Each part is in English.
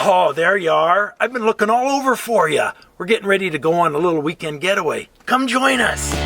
Oh, there you are. I've been looking all over for you. We're getting ready to go on a little weekend getaway. Come join us.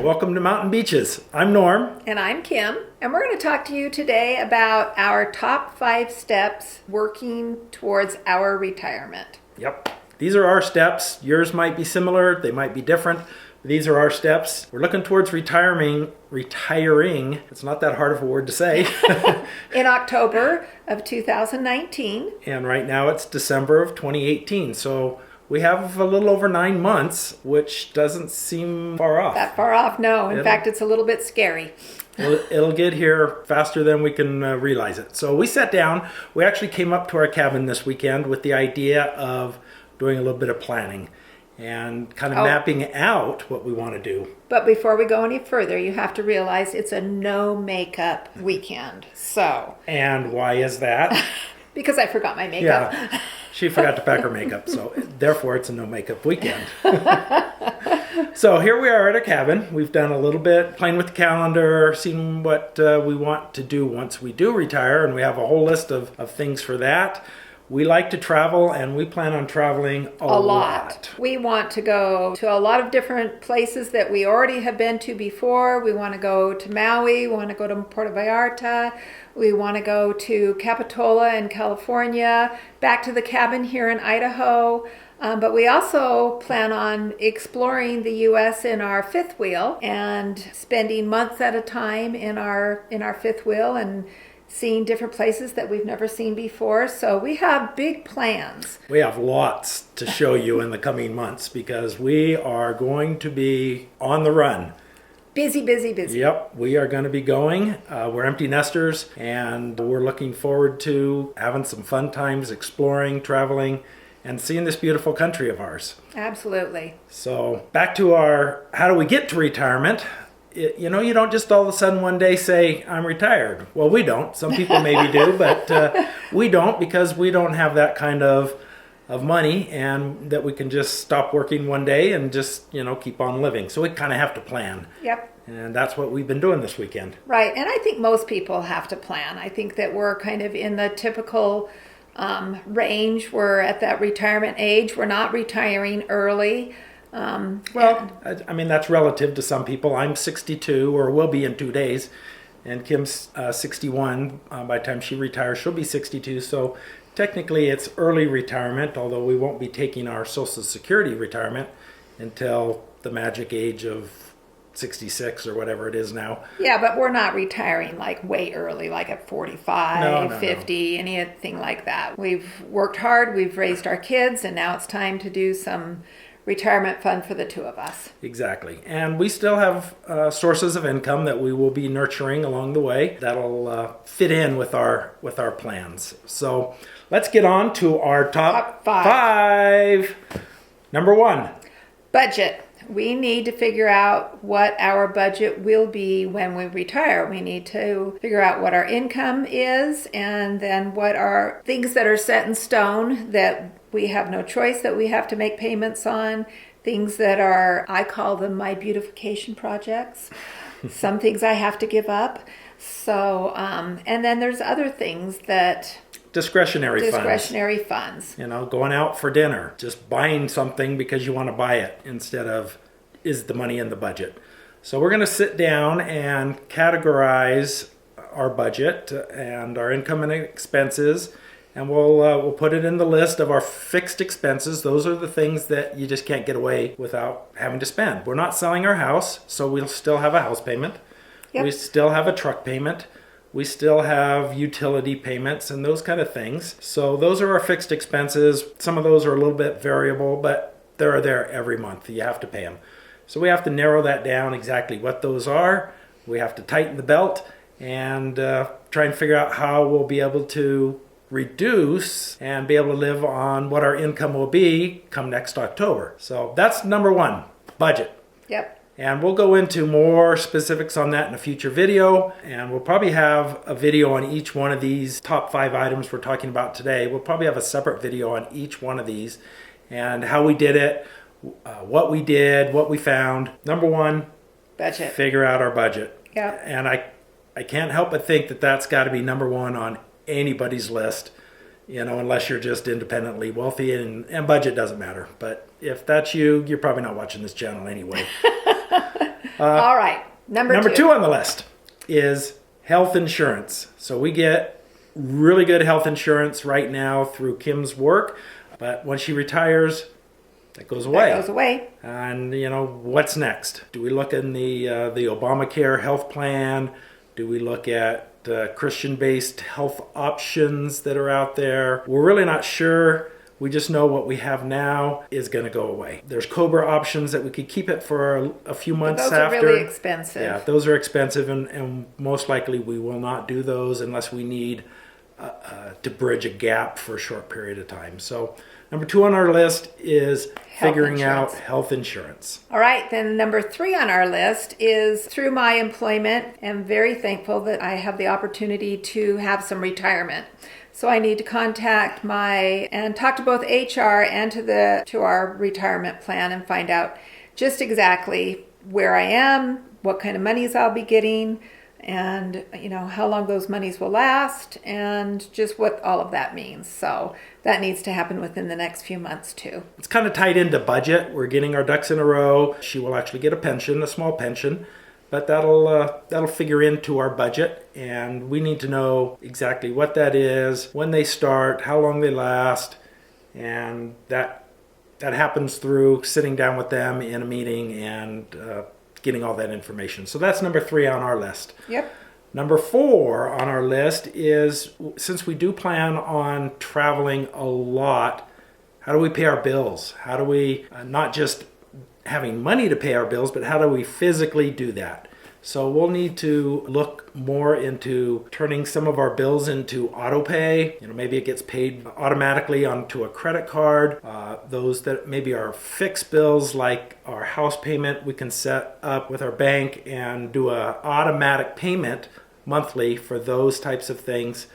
Welcome to Mountain Beaches. I'm Norm. And I'm Kim, and we're going to talk to you today about our top 5 steps working towards our retirement. Yep. These are our steps. Yours might be similar, they might be different. These are our steps. We're looking towards retiring. It's not that hard of a word to say. In October of 2019. And right now it's December of 2018. So we have a little over 9 months, which doesn't seem far off. That far off, no. In fact, it's a little bit scary. It'll get here faster than we can realize it. So we sat down. We actually came up to our cabin this weekend with the idea of doing a little bit of planning and kind of mapping out what we want to do. But before we go any further, you have to realize it's a no makeup weekend. So. And why is that? Because I forgot my makeup. Yeah, she forgot to pack her makeup, so therefore it's a no makeup weekend. So here we are at our cabin. We've done a little bit playing with the calendar, seen what we want to do once we do retire, and we have a whole list of things for that. We like to travel, and we plan on traveling a lot. We want to go to a lot of different places that we already have been to before. We want to go to Maui. We want to go to Puerto Vallarta. We want to go to Capitola in California, back to the cabin here in Idaho. But we also plan on exploring the U.S. in our fifth wheel and spending months at a time in our fifth wheel and seeing different places that we've never seen before. So we have big plans. We have lots to show you in the coming months because we are going to be on the run. Busy, busy, busy. Yep, we are going to be going. We're empty nesters, and we're looking forward to having some fun times exploring, traveling, and seeing this beautiful country of ours. Absolutely. So back to our how do we get to retirement? You don't just all of a sudden one day say, I'm retired. Well, we don't. Some people maybe do, but we don't because we don't have that kind of money and that we can just stop working one day and just, keep on living. So we kind of have to plan. Yep. And that's what we've been doing this weekend. Right. And I think most people have to plan. I think that we're kind of in the typical range. We're at that retirement age. We're not retiring early. That's relative to some people. I'm 62, or will be in 2 days, and Kim's 61. By the time she retires, she'll be 62. So technically, it's early retirement, although we won't be taking our Social Security retirement until the magic age of 66 or whatever it is now. Yeah, but we're not retiring like way early, like at 45, 50, anything like that. We've worked hard, we've raised our kids, and now it's time to do some retirement fund for the two of us. Exactly. And we still have sources of income that we will be nurturing along the way that'll fit in with our plans. So let's get on to our top five. Number 1. Budget. We need to figure out what our budget will be when we retire. We need to figure out what our income is and then what are things that are set in stone that we have no choice, that we have to make payments on, things that are, I call them my beautification projects. Some things I have to give up. So, and then there's other things that discretionary funds. Discretionary funds. You know, going out for dinner, just buying something because you want to buy it instead of is the money in the budget. So we're going to sit down and categorize our budget and our income and expenses, and we'll put it in the list of our fixed expenses. Those are the things that you just can't get away without having to spend. We're not selling our house, so we'll still have a house payment. Yep. We still have a truck payment. We still have utility payments and those kind of things. So those are our fixed expenses. Some of those are a little bit variable, but they're there every month. You have to pay them. So we have to narrow that down exactly what those are. We have to tighten the belt and try and figure out how we'll be able to reduce and be able to live on what our income will be come next October. So that's number one, budget. Yep. And we'll go into more specifics on that in a future video. And we'll probably have a video on each one of these top 5 items we're talking about today. We'll probably have a separate video on each one of these and how we did it, what we did, what we found. Number one, budget. Figure out our budget. Yep. And I can't help but think that that's got to be number one on anybody's list, you know, unless you're just independently wealthy and budget doesn't matter. But if that's you, you're probably not watching this channel anyway. All right. Number 2 on the list is health insurance. So we get really good health insurance right now through Kim's work, but when she retires, that goes away. That goes away. And you know, what's next? Do we look in the Obamacare health plan? Do we look at Christian-based health options that are out there? We're really not sure. We just know what we have now is going to go away. There's COBRA options that we could keep it for a few months those after. Those are really expensive. Yeah, those are expensive, and most likely we will not do those unless we need to bridge a gap for a short period of time. So number 2 on our list is figuring out health insurance. All right, then number 3 on our list is through my employment. I'm very thankful that I have the opportunity to have some retirement. So I need to contact and talk to both HR and to our retirement plan and find out just exactly where I am, what kind of monies I'll be getting, and you know how long those monies will last, and just what all of that means. So that needs to happen within the next few months too. It's kind of tied into budget. We're getting our ducks in a row. She will actually get a pension, a small pension, but that'll figure into our budget, and we need to know exactly what that is, when they start, how long they last, and that happens through sitting down with them in a meeting and getting all that information. So that's number 3 on our list. Yep. Number 4 on our list is, since we do plan on traveling a lot, how do we pay our bills? How do we not just having money to pay our bills, but how do we physically do that? So we'll need to look more into turning some of our bills into auto pay. You know, maybe it gets paid automatically onto a credit card. Those that maybe are fixed bills, like our house payment, we can set up with our bank and do a automatic payment monthly for those types of things.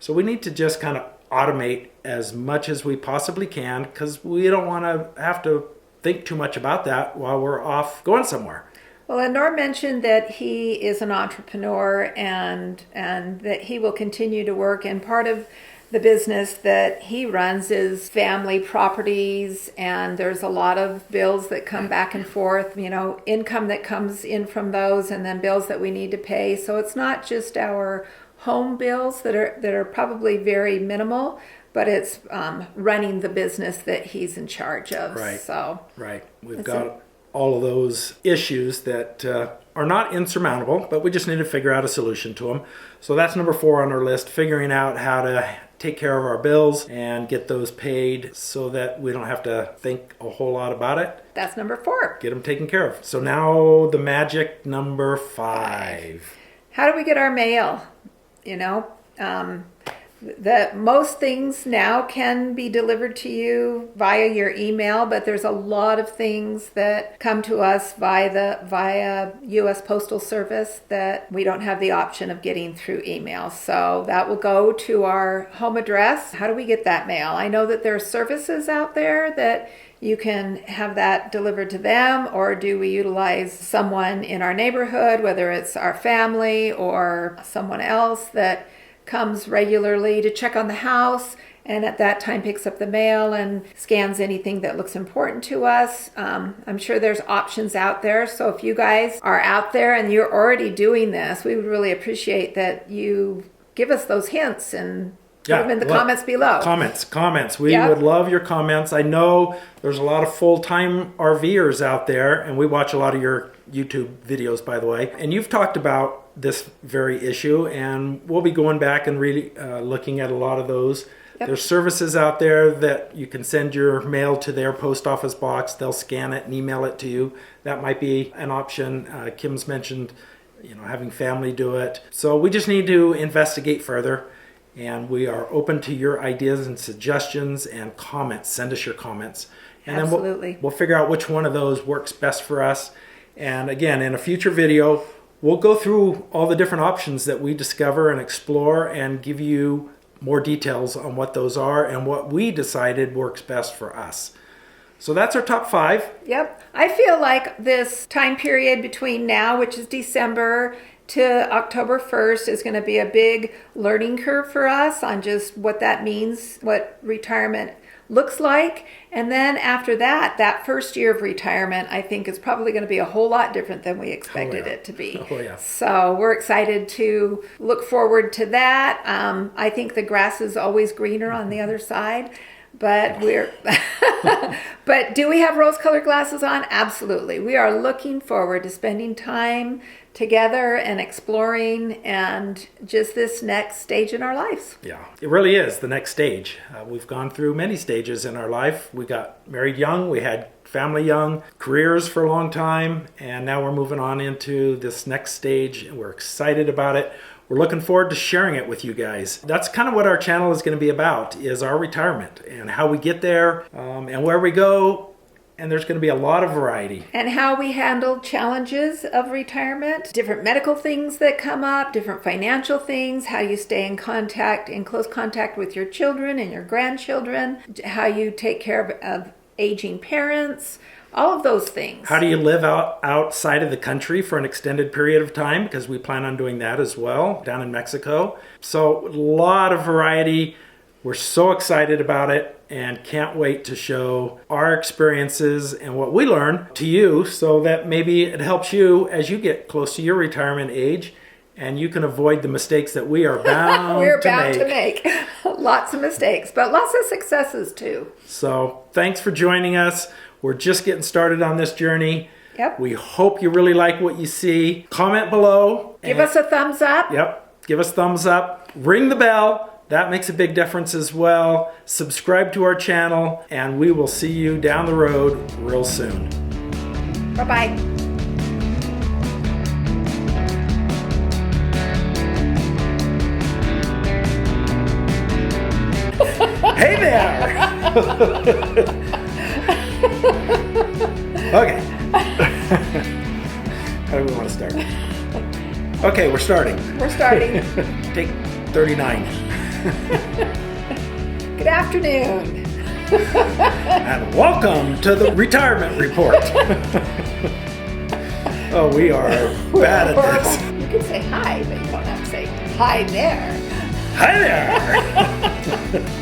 So we need to just kind of automate as much as we possibly can, because we don't want to have to think too much about that while we're off going somewhere. Well, and Norm mentioned that he is an entrepreneur and that he will continue to work. And part of the business that he runs is family properties, and there's a lot of bills that come back and forth, you know, income that comes in from those, and then bills that we need to pay. So it's not just our home bills that are probably very minimal, but it's running the business that he's in charge of. Right. So right. We've got all of those issues that are not insurmountable, but we just need to figure out a solution to them. So that's number 4 on our list, figuring out how to take care of our bills and get those paid so that we don't have to think a whole lot about it. That's number 4. Get them taken care of. So now the magic number 5. How do we get our mail? You know, that most things now can be delivered to you via your email, but there's a lot of things that come to us via U.S. Postal Service that we don't have the option of getting through email. So that will go to our home address. How do we get that mail? I know that there are services out there that you can have that delivered to them, or do we utilize someone in our neighborhood, whether it's our family or someone else that comes regularly to check on the house, and at that time picks up the mail and scans anything that looks important to us. I'm sure there's options out there. So if you guys are out there and you're already doing this, we would really appreciate that you give us those hints and put them in the comments below. Comments. We would love your comments. I know there's a lot of full-time RVers out there, and we watch a lot of your YouTube videos, by the way. And you've talked about this very issue, and we'll be going back and really looking at a lot of those. There's services out there that you can send your mail to their post office box. They'll scan it and email it to you. That might be an option. Kim's mentioned, having family do it. So we just need to investigate further, and we are open to your ideas and suggestions and comments. Send us your comments. And Absolutely. Then we'll figure out which one of those works best for us. And again, in a future video, we'll go through all the different options that we discover and explore and give you more details on what those are and what we decided works best for us. So that's our top 5. Yep. I feel like this time period between now, which is December, to October 1st is going to be a big learning curve for us on just what that means, what retirement looks like. And then after that, that first year of retirement, I think is probably going to be a whole lot different than we expected it to be. So we're excited to look forward to that. I think the grass is always greener on the other side. But but do we have rose-colored glasses on? Absolutely. We are looking forward to spending time together and exploring and just this next stage in our lives. Yeah, it really is the next stage. We've gone through many stages in our life. We got married young, we had family young, careers for a long time, and now we're moving on into this next stage, and we're excited about it. We're looking forward to sharing it with you guys. That's kind of what our channel is going to be about, is our retirement and how we get there and where we go. And there's going to be a lot of variety. And how we handle challenges of retirement, different medical things that come up, different financial things, how you stay in close contact with your children and your grandchildren, how you take care of aging parents, all of those things. How do you live outside of the country for an extended period of time? Because we plan on doing that as well down in Mexico. So a lot of variety. We're so excited about it and can't wait to show our experiences and what we learn to you so that maybe it helps you as you get close to your retirement age and you can avoid the mistakes that we are bound to make. Lots of mistakes, but lots of successes too. So thanks for joining us. We're just getting started on this journey. Yep. We hope you really like what you see. Comment below. Give us a thumbs up. Yep. Give us thumbs up. Ring the bell. That makes a big difference as well. Subscribe to our channel, and we will see you down the road real soon. Bye-bye. Hey there! Okay. How do we want to start? Okay, we're starting. Take 39. Good afternoon. And welcome to the Retirement Report. Oh, we are bad at this. You can say hi, but you don't have to say hi there. Hi there.